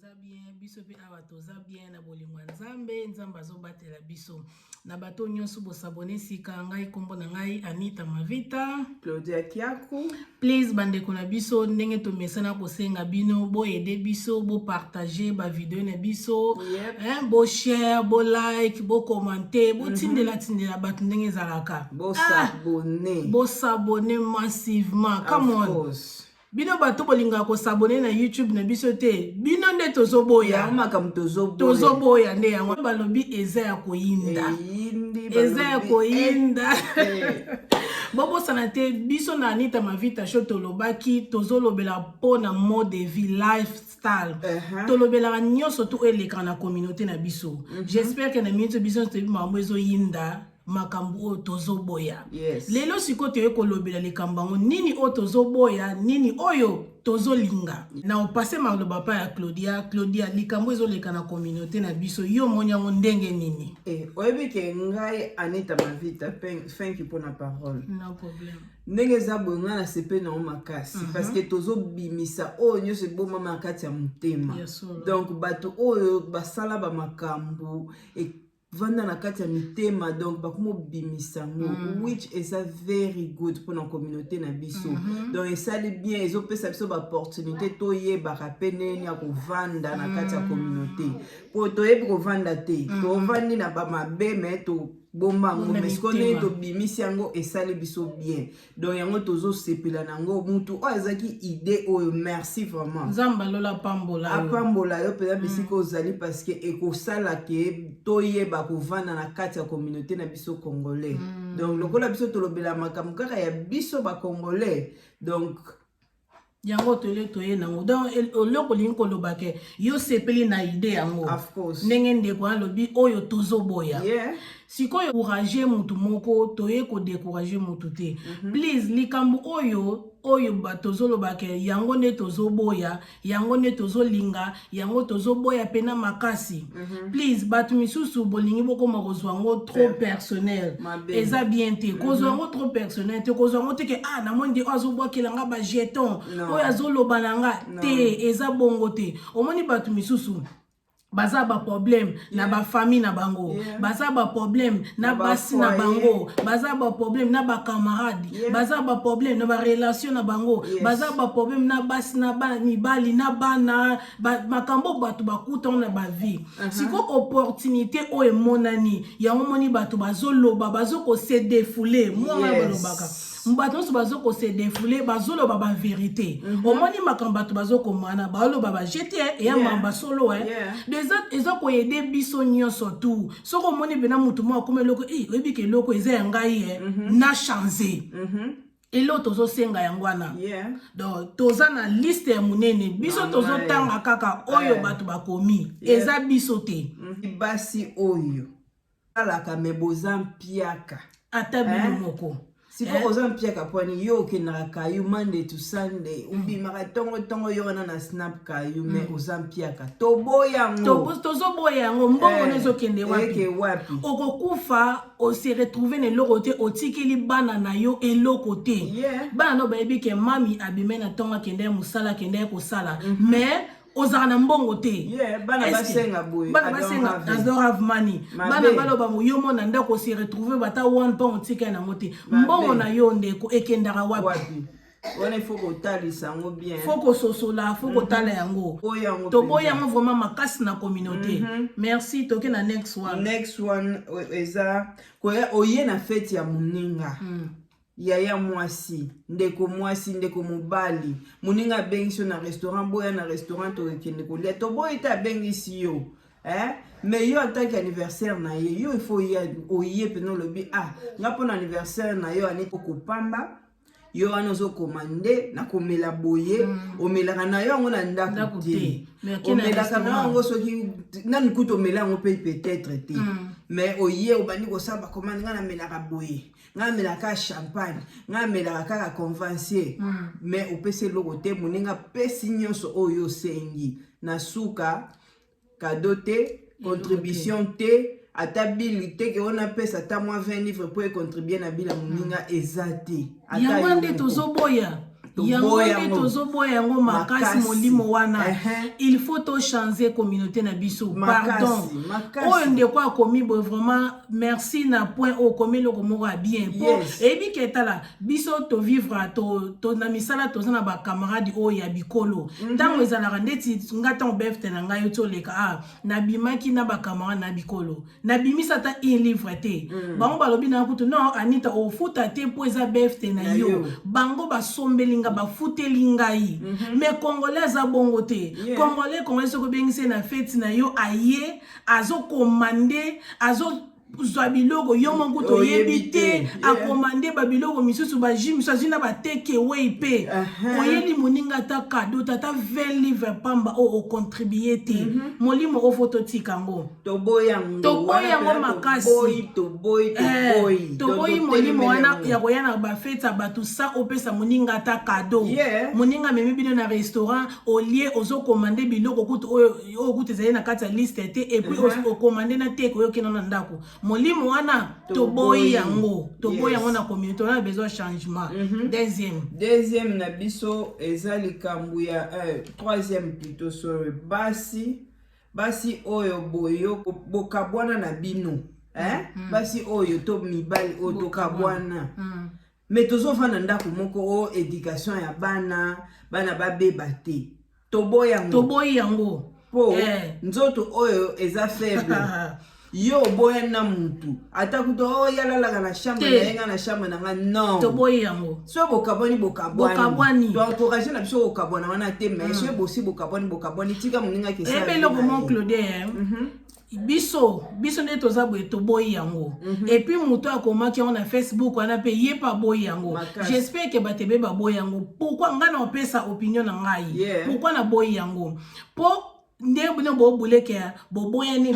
toza bien biso pe awa toza bien na bolingwa nzambe azobatela biso na bato nyonso bosabone sika ngai kombo na ngai Anita Mavita Claudia Kiaku. Please bandeko na biso ndenge tomesana kosenga bino bo aider biso bo partager ba video na biso bo share bo like bo commenter bo tindela bato ndenge ezalaka bo s'abonner massivement. Come on. Bino bato bolinga ko s'abonner na YouTube na biso te. Bino nde tozoboya. Tozoboya nde yango balobi eza ya koyinda. Eza ya koyinda. Bobo sanate biso na Anita Mavita show tolobaki tozolobela po na mode de vie lifestyle. Tolobela nyonso to eleka na communauté na biso. J'espère que na minute biso to mambo ezo yinda. Makambo tozoboya. Lelo siko te kolobela likambango nini o tozoboya nini oyo tozolinga. Na opase maloba pa ya Claudia likambo ezoleka na communauté na biso yo monyango ndenge nini. Oyebi ke ngai Anita Mavita thank you pour la parole. No problem. Ndenge za bonga na sepe na makasi parce que tozobimisa oyo nyose boma makati ya mutema. Donc bato oyo basala ba makambo vanda na kati ya mitema donc bakumo bimisango which is a very good pour la communauté na biso donc esali bien ezopesa biso ba opportunité toyeba kapene ya kovanda na kati ya communauté po toyebi kovanda te tovandi na ba mabe mais to bomba ngo meskone to bimisi yango esali biso bien donc yango tozo sepela nango mutu o ezaki idée oyo merci vraiment nzamba lola pambola yo pela bisiko ozali parce que ekosala ke toyeba kovanda na kati ya communauté na biso congolais donc lokola biso tolobela makambo kaka ya biso ba congolais donc yango toye nango donc oloko linko lobake yo sepeli na idée yango of course ndenge ndeko alobi oyo tozoboya sikoyo encourager mutu moko toye ko décourager mutu te please likambo oyo batozolobake yango ne tozoboya yango ne tozolinga yango tozoboya pena makasi please batu misusu bolingi bokoma kozwa ngo trop personnel eza bien te kozwa ngo trop personnel te kozwa ngo te ke na mondi azobwakela nga ba jeton oyo azoloba na nga te eza bongo te omoni batu misusu baza ba problème na ba famille na bango baza ba problème na basi na bango baza ba problème na ba camarade baza ba problème na ba relation na bango baza ba problème na basi na bana mibali na bana makambo batu bakuta na ba vie siko opportunité o emonani ya omoni batu bazoloba bazoko se défouler moi balobaka mbato so bazoko se défouler bazoloba ba vérité omoni makambo batu bazoko mana baloba ba jeter et mamba solo ezoko yede biso nyonso tu soko moni bena mutu mo akome loko oyebi ke loko eza ya ngai na changer elo tozosenga yango wana donc toza na liste ya munene biso tozotanga kaka oyo batu bakomi eza biso te basi oyo alaka meboza mpiaka ata bino moko siko ozampia kapwani yo kenaka kayu Monday to Sunday ubimaka tongo yo na snap kayu me ozampiaka tozoboya yango mbongo nezokende wapi okokufa se retrouver ne lokote otikili bana na yo eloko te bana no bayebi ke mami abimena tonga kende musala kende kosala mais ozana mbongo te bana basenga does not have money bana baloba moyomo na ndako se retrouver bata one pound tika na mote mbongo na yo ndeko ekendaka wapi wana foko talisa ngo bien foko sosola foko tala yango to boya ngo vraiment makasi na communauté merci toke na next one eza koya oye na fête ya muninga yaya mwasi ndeko mobali muninga bengi na restaurant boya na restaurant to kende ko lia to boya ta bengi si yo mais yo en tant qu'anniversaire na yo il faut oye peno lobi nga pona anniversaire na yo ani kokopamba yo anozo komande na komela boye omelaka na yo ngo na ndako te omelaka na ngo soki nani kuto omela ngo peut-être te mais oye obandi kosamba komande nga na melaka boye nga melaka champagne nga melaka kaka convancier mais opese loko te moninga pesi nyonso oyo sengi na suka cadeau te contribution te ata bili te ke ona pesa ta moi 20 livres pour contribuer na bila moninga ezate yango nde tozoboya yango nde tozoboya yango makasi molimo wana il faut to changer communauté na biso pardon oyo ndeko akomi boye vraiment merci na point oyo komi eloko moko ya bien po eyebi ke tala biso tovivre na misala toza na bacamarade oyo ya bikolo ntango ezalaka ndeti nga ntango befte na ngai toleka nabimaki na bacamarade na bikolo nabimisa ata un livre te bango balobi na kutu non Anita ofuta te po eza befte na yo bango basombeli nga bafuteli ngai mais congolais aza bongo te congolais soko bengise na fete na yo aye azokomande zwa biloko yo moko toyebi te akomande babiloko misusu baji misusu azwi na bateke wei pe oyeli moninga ata kado tata 20 livre pamba o okontribue te molimo ofo totika yango toboya yango makasi toboyi molimo wana ya koya na bafete ya bato sa opesa moninga ata kado moninga memi bino na restaurant olie ozokomande biloko kutu oyo kutu ezali na kati ya liste te epuis okomande na teke oyokena na ndako molimo wana toboyi yango na communauté on a besoin de changement deuxième na biso eza likambo ya troisième plutôt sorry basi oyo boyo bokabwana na bino basi oyo to mibali oyo tokabwana mais tozofanda ndako moko o éducation ya bana babeba te toboyi yango po nzoto oyo eza faible yo boya na mutu atakuto yalalaka na chambre na yenga na chambre na nga non toboyi yango so bokabwani to encourager na biso bokabwana wana te mais so bosi bokabwani tika moninga ke sa ebeloko mon Claude biso nde toza boye toboyi yango et puis mutu akomaki yango na Facebook wana pe ye pa boyi yango j'espère que batebe baboyi yango pourquoi nga na opesa opinion na ngai pourquoi na boyi yango po nde bino bobuleke boboyani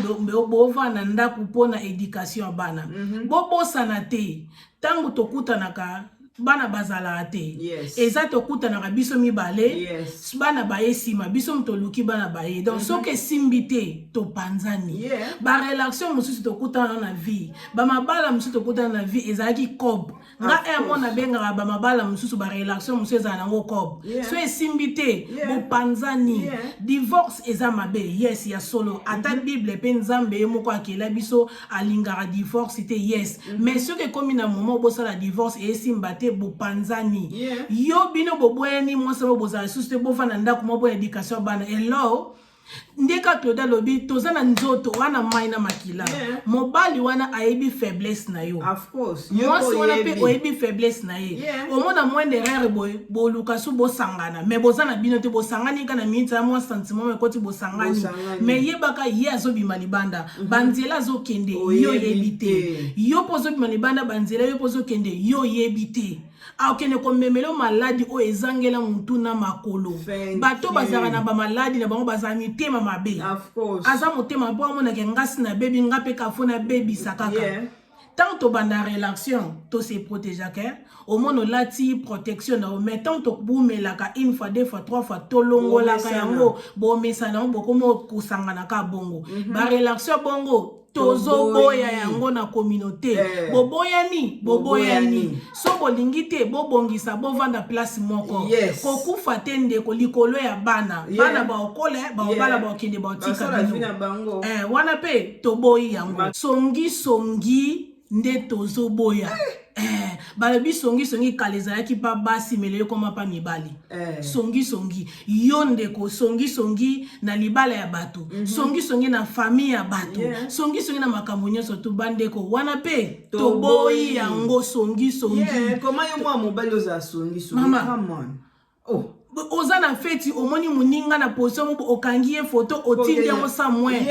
bovanda ndako mpona éducation ya bana bobosana te ntango tokutanaka bana bazalaka te eza tokutanaka biso mibale bana baye nsima biso motoluki bana baye donc soki esimbi te topanzani barelation mosusu tokutana na vie bamabala mosusu tokutana na vie ezalaki cob nga emo nabengaka bamabala mosusu barelation mosusu ezala nango cob so esimbi te bopanzani divorce eza mabe yes ya solo ata bible mpe nzambe ye moko akela biso alingaka divorce te yes mais soki ekomi na moment obosala divorce esimba te bopanzani yo bino boboyani mwasi bozala susu te bovanda ndako moko ya éducation bana elo ndeka Claude lobi toza na nzoto wana mai na makila mobali wana ayebi faiblesse na yo of course mwasi wana pe oyebi faiblesse na ye omona moindre erreur boluka su bosangana mais boza na bino te bosangani ka na minute ya mwa sentiment ekoti bosangani mais yebaka ye azobima libanda banzela azokende yo yebi te yo mpo ozobima libanda banzela yo mpo ozokende yo yebi te akende komemelo maladi o ezangela mutu na makolo bato bazala na ba maladi na bango bazala mitema mabe aza motema mpo amonake ngasi na bebi nga mpe kafo na bebisa kaka tant tobanda relation to se protégeaka omona olati protection na mais tant tobumelaka une fois deux fois trois fois tolongolaka yango bomesana yango bokomo kosanganaka bongo barelation bongo tozoboya yango na communauté boboyani so bolingi te bobongisa bovanda place moko kokufa te ndeko likolo ya bana baokole baobala baokende baotika bino wana pe toboyi yango songi nde tozoboya balobi songi kala ezalaki pa basi mele yo koma pa mibali songi yo ndeko songi na libala ya bato songi na famille ya bato songi na makambo nyonso tu bandeko wana pe toboyi yango songi koma yo mwa mobali ozala songi come on oza na feti omoni moninga na position mo okangi ye photo otindi yango sa moins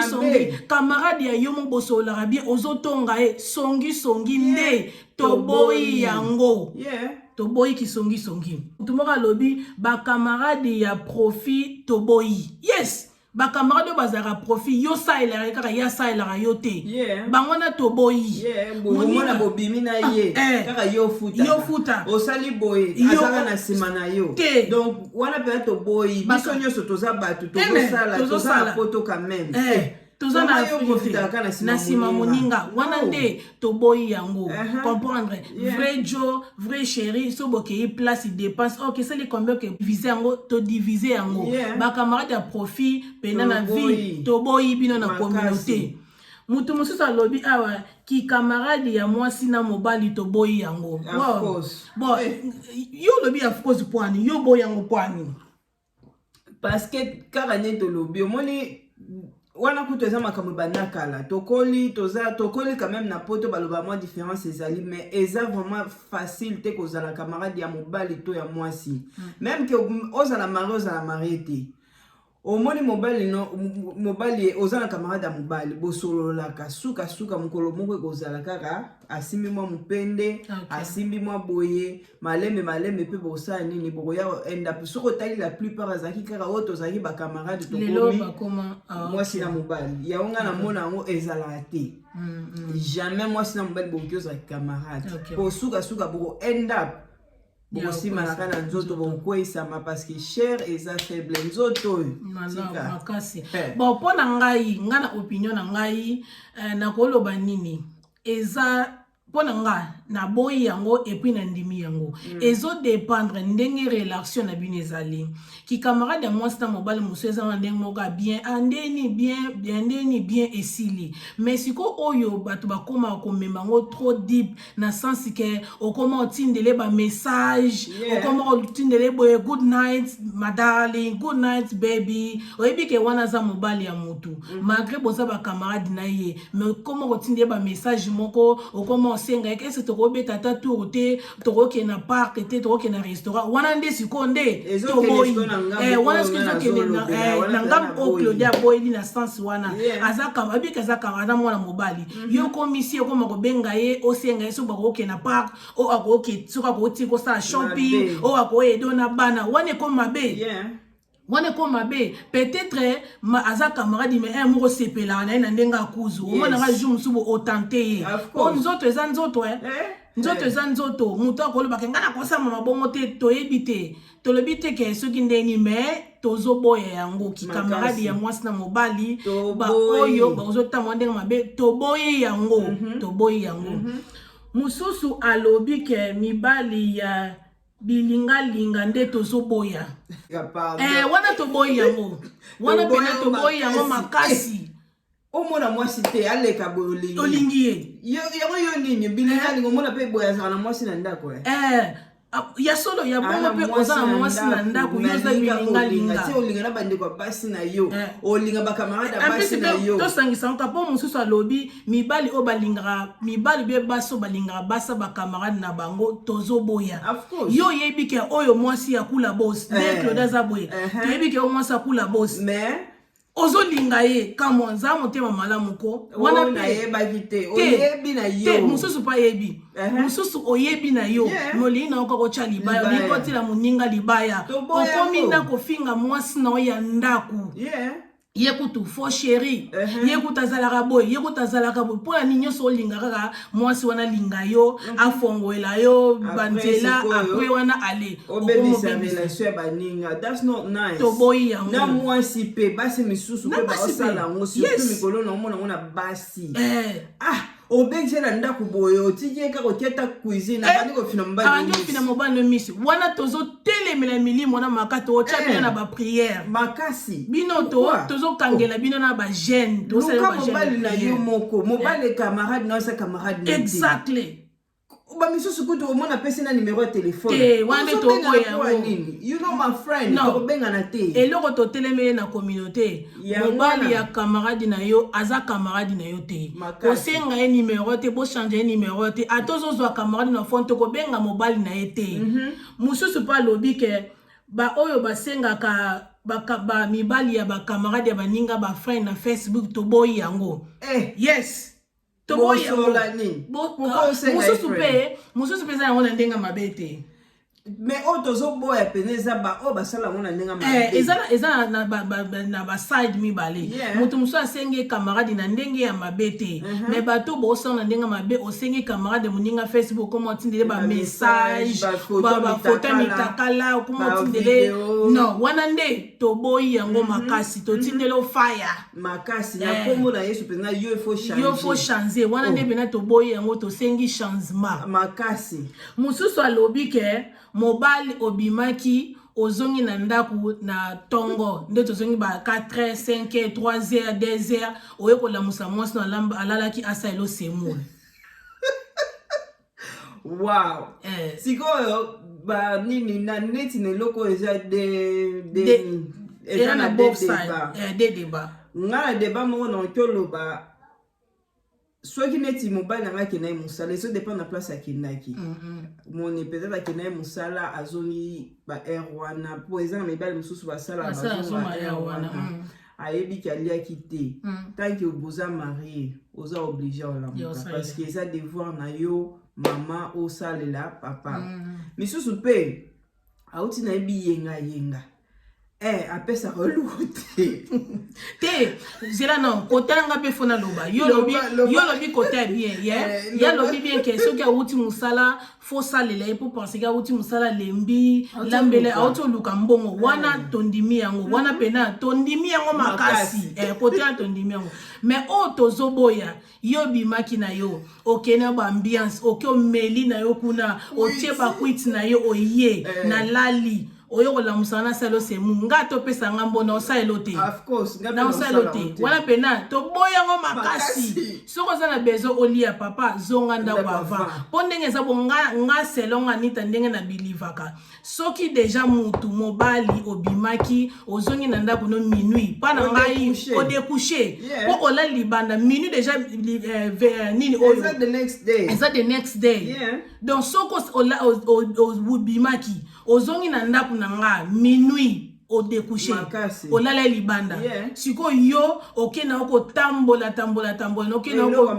songi camarade ya yo mo bosolaka bien ozotonga ye songi nde toboyi yango toboyi kisongi tumoka lobi ba camarade ya profit toboyi yes bakamarade bazaka profit yo saelaka kaka ya saelaka yo te bango na toboyi mona bobimi na ye kaka yo futa osali boye azaka na sima na yo donc wana pe toboyi biso nyonso toza bato tozosala poto quand même toza na Afrique na nsima moninga wana nde toboyi yango comprendre vrai jo vrai chéri so bokei place dépense ok sali combien que viser yango to diviser yango ba camarade ya profit pena na vie toboyi bino na communauté mutu mosusu alobi awa ki camarade ya mwasi na mobali toboyi yango bon yo lobi of course poani yo boyi yango poani parce que kaka nde tolobi omoni wana kutu eza makambo banakala tokoli quand même na poto baloba mwa différence ezali mais eza vraiment facile te kozala camarade ya mobali to ya mwasi même que ozala mari te omoni mobali ozala camarade ya mobali bosololaka suka mokolo moko ekozala kaka asimbi mwa mupende asimbi mwa boye malembe pe bosala nini bokoya enda soko tali la plupart azaki kaka oyo tozalaki bacamarade tokomi mwasi na mobali yango nga na mona yango ezalaka te jamais mwasi na mobali bokoki ozalaki camarade po suka boko end up bokosimaka na nzoto bokokweyisama parce que cher eza faible nzoto oyo makasi bon mpo na ngai nga na opinion na ngai nakoloba nini eza mpo na nga na boyi yango epuis na ndimi yango ezodépendre ndenge relation na bino ezali ki camarade ya mwasi na mobali mosusu eza na ndenge moko bien andeni bien esili mais siko oyo bato bakoma komema yango trop deep na sens ke okoma otindele bamessage okoma otindele boye good night my darling good night baby oyebi ke wana aza mobali ya motu malgré boza bacamarade na ye mais okoma otindele bamessage moko okoma osenga eke ese tokobeta ta tour te tokoke na parc te tokoke na restaurant wana nde siko nde toboyi wana siko ezokende na ngambu oyo Claudia boyeli na sens wana abika aza mwana mobali yo komisi okoma kobenga ye osenga ye soki bakoke na parc oyo akoke soki akoti kosala shopping oyo akoyedo na bana wana ekoma mabe wana ko mabe peut-être aza camarade mais un moko sepela na ina ndenga kuzu omona nga jour musubo otante ye o nzoto eza nzoto nzoto eza nzoto mutu akoloba ke nga na kosama mabongo te toyebi te tolobi te ke soki ndeni mais tozoboya yango ki camarade ya mwasi na mobali ba oyo bazotama ndenga mabe toboyi yango mususu alobi ke mibali ya bilinga nde tozoboya wana toboyi yango wana pene toboyi yango makasi omona mwasi te aleka bolingi olingi ye yo nini bilinga omona pe boya zana mwasi na ndako ya solo ya bongo pe ozana mwasi na ndako yoza bilinga te olinga na bandeko basi na yo olinga bakamarade basi na yo tosangisa nka po mususu alobi mibali o balingaka mibali be baso balingaka basa bakamarade na bango tozoboya yo yebi ke oyo mwasi ya kula boss de Claudia Zaboye yebi ke mwasi ya kula boss mais ozolinga ye kamo nza motema malamu ko wana pe oyebi na yo mususu pa yebi mususu oyebi na yo molingi na oko kocha libaya likotila moninga libaya okomi ndako finga mwasi na ya ndaku ye kutu fo chéri ye kutu azalaka boye ye kutu azalaka boye mpo na nini nyonso olinga kaka mwasi wana linga yo afongoela yo banzela apres wana ale obebisa relation ya baninga that's not nice toboyi yango na mwasi pe basi misusu pe baosala yango surtout mikolo na omona ngo na basi obengise na ndako boye otiki ye kaka otieta cuisine abandi kofina mobali misi wana tozotelemela milimo na makati otya bino na bapriere makasi bino tozokangela bino na bagene luka mobali na yo moko mobali camarade na osa camarade na exactly bamisusu kutu omona pesi na numero ya telefone wana tokoya you know my friend tokobengana te eloko toteleme na communauté mobali ya camarade na yo aza camarade na yo te kosenga ye numero te bochange ye numero te atozozwa camarade na fone tokobenga mobali na ye te mususu pa alobi ke oyo basengaka mibali ya bakamarade ya baninga bafriend na Facebook toboyi yango yes toboyi yango mususu pe eza yango na ndenga mabe te mais otozo boya peneza ba o basala ngona ndenge mabe eza na ba side mibale mutu muso asenge camarade na ndenge ya mabete mais bato bosala ndenge mabe osenge camarade muninga Facebook comme otindele ba message ba photo mitakala comme otindele non wana nde toboyi yango makasi totindele fire makasi na kombo na Yesu penza yo faut changer wana nde bena toboyi yango tosengi changement makasi mususu alobi ke mobali obimaki ozongi na ndaku na tongo nde tozongi ba 4h 5h 3h 2h oyekola musa mwasi na alalaki asa elo semule wow sikoyo ba nini na neti neloko eza eza na both side de débat nga na débat moko na toloba soki neti mobali nanga akendaki mosala eso dépend na place akendaki moni peut-être akendaki mosala azongi ba air wana po eza na mibali mosusu basala bazonga air wana ayebi ki aliaki te tant que oboza marié oza obligé olamuka parce que eza devoir na yo mama osalela papa misusu mpe auti nayebi yenga apesa reluku te zela non kotanga pe fona loba yo lobi côté bien ya lobi bien que soki auti musala fo salela pour penser que auti musala lembi lambele auto luka mbongo wana tondimi yango wana pena tondimi yango makasi côté tondimi yango mais tozoboya yo bimaki na yo okena ba ambiance okyo meli na yo kuna otie ba kwit na yo oye na lali oyokola musana salo semu nga topesa ngambo na osalo te of course na osalo te wala pena to boya ngo makasi soko za na bezo olia papa zonga nda kwa va pondenge za bonga nga selonga nita ndenge na bilivaka soki deja mutu mobali obimaki ozongi na ndako no minuit pana ngai o découcher po ola libanda minuit deja nini oyo is that the next day donc soko ola obimaki ozongi na ndako na nga minuit au découcher olala libanda siko yo okena oko tambola okena oko